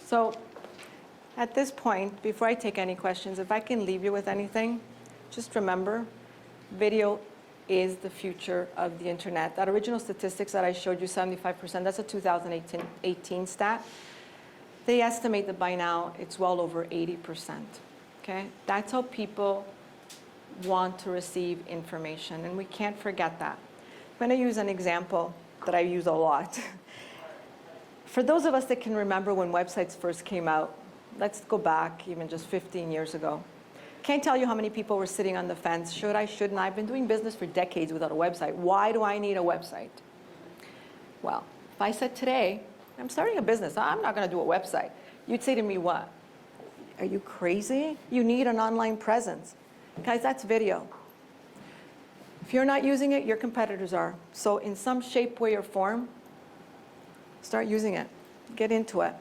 So at this point, before I take any questions, if I can leave you with anything, just remember, video is the future of the internet. That original statistics that I showed you, 75%, that's a 2018 stat. They estimate that by now it's well over 80%. Okay? That's how people want to receive information, and we can't forget that. I'm going to use an example that I use a lot. For those of us that can remember when websites first came out, let's go back even just 15 years ago. Can't tell you how many people were sitting on the fence. Should I, shouldn't I? I've been doing business for decades without a website. Why do I need a website? Well, if I said today, I'm starting a business, I'm not going to do a website, you'd say to me, what? Are you crazy? You need an online presence. Guys, that's video. If you're not using it, your competitors are. So in some shape, way, or form, start using it. Get into it.